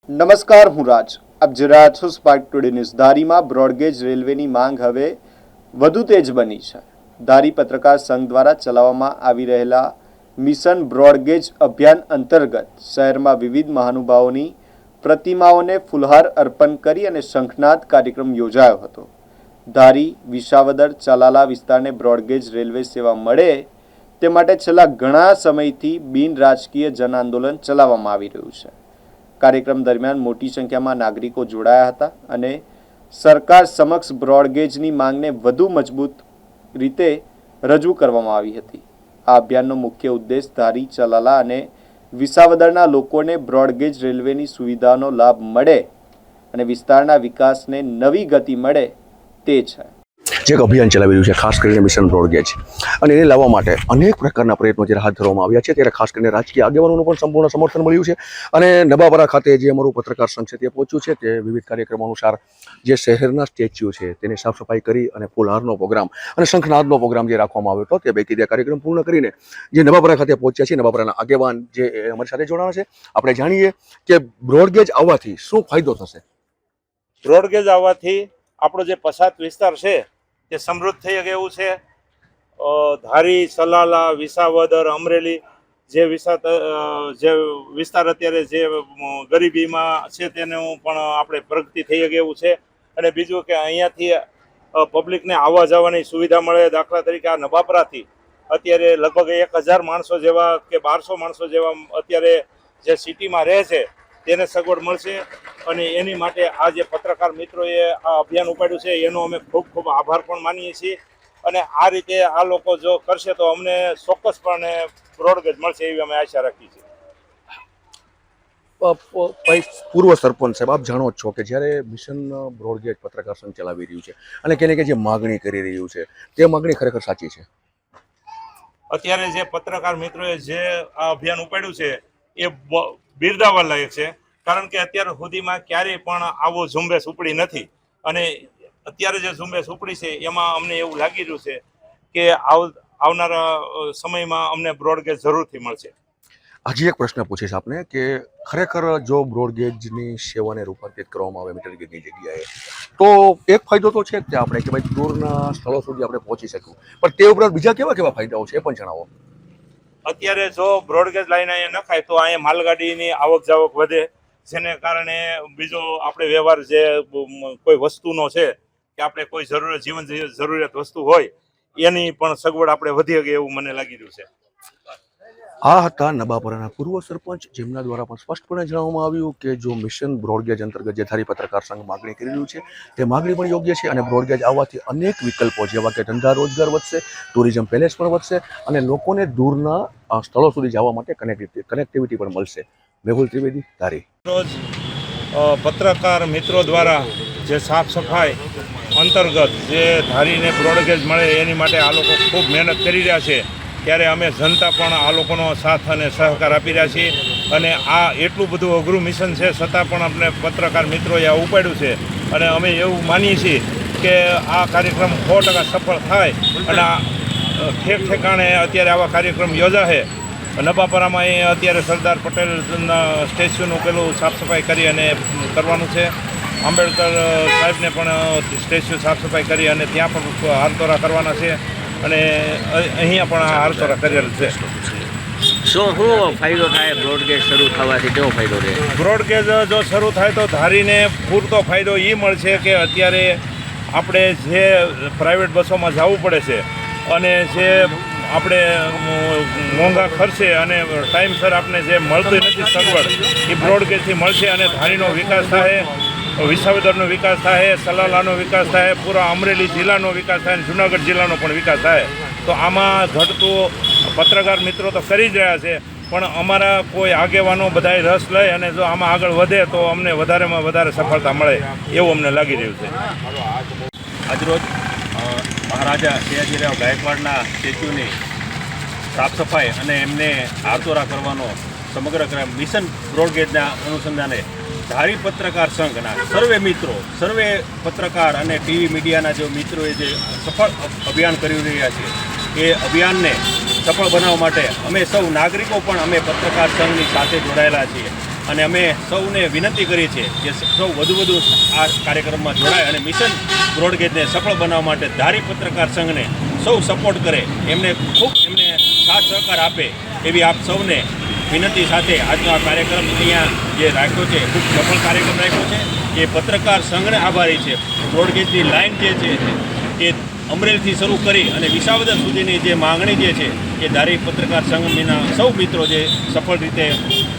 નમસ્કાર, હું રાજ. આપ જોઈ રહ્યા છો સ્પાર્ક ટુડે ન્યૂઝ. ધારીમાં બ્રોડગેજ રેલવેની માંગ હવે વધુ તેજ બની છે. ધારી પત્રકાર સંઘ દ્વારા ચલાવવામાં આવી રહેલા મિશન બ્રોડગેજ અભિયાન અંતર્ગત શહેરમાં વિવિધ મહાનુભાવોની પ્રતિમાઓને ફૂલહાર અર્પણ કરી અને શંખનાદ કાર્યક્રમ યોજાયો હતો. ધારી, વિસાવદર, ચલાલા વિસ્તારને બ્રોડગેજ રેલવે સેવા મળે તે માટે છેલ્લા ઘણા સમયથી બિન રાજકીય જન આંદોલન ચલાવવામાં આવી રહ્યું છે. કાર્યક્રમ દરમિયાન મોટી સંખ્યામાં નાગરિકો જોડાયા હતા અને સરકાર સમક્ષ બ્રોડગેજની માંગને વધુ મજબૂત રીતે રજૂ કરવામાં આવી હતી. આ અભિયાનનો મુખ્ય ઉદ્દેશ ધારી, ચલાલા અને વિસાવદરના લોકોને બ્રોડગેજ રેલવેની સુવિધાનો લાભ મળે અને વિસ્તારના વિકાસને નવી ગતિ મળે તે છે. જે એક અભિયાન ચલાવી રહ્યું છે, ખાસ કરીને મિશન બ્રોડગેજ, અને એને લાવવા માટે અનેક પ્રકારના પ્રયત્નો જ્યારે હાથ ધરવામાં આવ્યા છે, ત્યારે ખાસ કરીને રાજકીય આગેવાનોનું પણ સંપૂર્ણ સમર્થન મળ્યું છે. અને નવાપરા ખાતે જે અમારું પત્રકાર સંઘ છે તે પહોંચ્યું છે, તે વિવિધ કાર્યક્રમો અનુસાર જે શહેરના સ્ટેચ્યુ છે તેની સાફ સફાઈ કરી અને ફૂલહારનો પ્રોગ્રામ અને શંખનાદનો પ્રોગ્રામ જે રાખવામાં આવ્યો હતો, તે પૈકી તે કાર્યક્રમ પૂર્ણ કરીને જે નવાપરા ખાતે પહોંચ્યા છે, નવાપરાના આગેવાન જે અમારી સાથે જોડાણા છે, આપણે જાણીએ કે બ્રોડગેજ આવવાથી શું ફાયદો થશે. બ્રોડગેજ આવવાથી આપણો જે પછાત વિસ્તાર છે તે સમૃદ્ધ થઈ ગયું છે. ધારી, સલાલા, વિસાવદર, અમરેલી જે વિસ્તાર અત્યારે જે ગરીબીમાં છે તેનું પણ આપણે પ્રગતિ થઈ ગયું છે. અને બીજું કે અહીંયાથી પબ્લિકને આવવા જવાની સુવિધા મળે. દાખલા તરીકે આ નવાપરાથી અત્યારે લગભગ 1000 માણસો જેવા કે 1200 માણસો જેવા અત્યારે જે સિટીમાં રહે છે તેને સગવડ મળશે. અને એની માટે આ જે પત્રકાર મિત્રોએ આ અભિયાન ઉપાડ્યું છે એનો અમે ખૂબ ખૂબ આભાર પણ માનીએ છીએ. અને આ રીતે આ લોકો જો કરશે તો અમને ચોક્કસપણે બ્રોડગેજ મળશે એવી અમે આશા રાખીએ છીએ. પૂર્વ સરપંચ સાહેબ, આપ જાણો છો કે જ્યારે મિશન બ્રોડગેજ પત્રકાર સંઘ ચલાવી રહ્યું છે અને કે જે માગણી કરી રહ્યું છે તે માગણી ખરેખર સાચી છે. અત્યારે જે પત્રકાર મિત્રોએ જે આ અભિયાન ઉપાડ્યું છે એ બિરદાવવા લાયક છે. કારણ કે અત્યાર સુધીમાં ક્યારેય પણ આવો ઝુંબેશ ઉપડી નથી. અને અત્યારે જે ઝુંબેશ ઉપડી છે એમાં અમને એવું લાગી રહ્યું છે કે આવનારા સમયમાં અમને બ્રોડગેજ જરૂરથી મળશે. હજી એક પ્રશ્ન પૂછીશ આપને કે ખરેખર જો બ્રોડગેજની સેવાને રૂપાંતરિત કરવામાં આવે મીટર ગેજની જગ્યાએ, તો એક ફાયદો તો છે જ તે આપણે કે ભાઈ દૂરના સ્થળો સુધી આપણે પહોંચી શકીએ, પણ તે ઉપરાંત બીજા કેવા કેવા ફાયદાઓ છે એ પણ જણાવો. અત્યારે જો બ્રોડગેજ લાઈન અહીંયા નખાય તો અહીંયા માલગાડીની આવક જાવક વધે, જેને કારણે બીજો આપણે વ્યવહાર જે કોઈ વસ્તુનો છે કે આપણે કોઈ જીવન જરૂરિયાત વસ્તુ હોય એની પણ સગવડ આપણે વધી શકે એવું મને લાગી રહ્યું છે. આ હતા નવાપરાના પૂર્વ સરપંચ, જેમના દ્વારા પણ સ્પષ્ટપણે જણાવવામાં આવ્યું કે જો મિશન બ્રોડગેજ અંતર્ગત જે ધારી પત્રકાર સંઘ માગણી કરી રહ્યું છે તે માગણી પણ યોગ્ય છે. અને બ્રોડગેજ આવવાથી અનેક વિકલ્પો જેવા કે ધંધા રોજગાર વધશે, ટુરિઝમ પેલેસ પણ વધશે અને લોકોને દૂરના સ્થળો સુધી જવા માટે કનેક્ટિવિટી પણ મળશે. મેહુલ ત્રિવેદી, ધારી. રોજ પત્રકાર મિત્રો દ્વારા જે સાફ સફાઈ અંતર્ગત જે ધારીને બ્રોડગેજ મળે એની માટે આ લોકો ખૂબ મહેનત કરી રહ્યા છે. ત્યારે અમે જનતા પણ આ લોકોનો સાથ અને સહકાર આપી રહ્યા છીએ. અને આ એટલું બધું અઘરું મિશન છે છતાં પણ આપણે પત્રકાર મિત્રોએ આ ઉપાડ્યું છે. અને અમે એવું માનીએ છીએ કે આ કાર્યક્રમ 100% સફળ થાય અને ઠેક ઠેકાણે અત્યારે આવા કાર્યક્રમ યોજાશે. નવાપરામાં એ અત્યારે સરદાર પટેલના સ્ટેચ્યુનું પેલું સાફ સફાઈ કરી અને કરવાનું છે. આંબેડકર સાહેબને પણ સ્ટેચ્યુ સાફ સફાઈ કરી અને ત્યાં પણ હારતોરા કરવાના છે. અને અહીંયા પણ આ હારતોરા કરેલ છે. શું ફાયદો થાય બ્રોડગેજ શરૂ થવાથી? કેવો ફાયદો રહે? બ્રોડગેજ જો શરૂ થાય તો ધારીને પૂરતો ફાયદો એ મળશે કે અત્યારે આપણે જે પ્રાઇવેટ બસોમાં જવું પડે છે અને જે આપણે મોંઘા ખર્ચે અને ટાઈમસર આપણે જે મળતી નથી સગવડ એ બ્રોડગેજથી મળશે. અને ધારીનો વિકાસ થાય, વિસાવદરનો વિકાસ થાય, સલાલાનો વિકાસ થાય, પૂરા અમરેલી જિલ્લાનો વિકાસ થાય અને જુનાગઢ જિલ્લાનો પણ વિકાસ થાય. તો આમાં ઘટતું પત્રકાર મિત્રો તો કરી જ રહ્યા છે, પણ અમારા કોઈ આગેવાનો બધાય રસ લઈ અને જો આમાં આગળ વધે તો અમને વધારેમાં વધારે સફળતા મળે એવું અમને લાગી રહ્યું છે. આજરોજ મહારાજા સયાજીરાવ ગાયકવાડના સ્ટેચ્યુની સાફ સફાઈ અને એમને હારતોરા કરવાનો સમગ્ર મિશન બ્રોડગેજના અનુસંધાને ધારી પત્રકાર સંઘના સર્વે મિત્રો, સર્વે પત્રકાર અને ટીવી મીડિયાના જે મિત્રોએ જે સફળ અભિયાન કરી રહ્યા છે એ અભિયાનને સફળ બનાવવા માટે અમે સૌ નાગરિકો પણ અમે પત્રકાર સંઘની સાથે જોડાયેલા છીએ અને અમે સૌને વિનંતી કરી છે કે સૌ વધુ આ કાર્યક્રમમાં જોડાય અને મિશન બ્રોડગેજને સફળ બનાવવા માટે ધારી પત્રકાર સંઘને સૌ સપોર્ટ કરે, એમને સાથ સહકાર આપે એવી આપ સૌને વિનંતી સાથે આજનો આ કાર્યક્રમ અહીંયા જે રાખ્યો છે ખૂબ સફળ કાર્યક્રમ રાખ્યો છે. એ પત્રકાર સંઘને આભારી છે. બ્રોડગેજની લાઇન જે છે એ અમરેલીથી શરૂ કરી અને વિસાવદર સુધીની જે માંગણી જે છે એ ધારી પત્રકાર સંઘના સૌ મિત્રો જે સફળ રીતે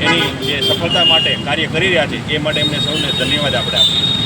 એની જે સફળતા માટે કાર્ય કરી રહ્યા છે એ માટે એમને સૌને ધન્યવાદ આપણે આપીએ.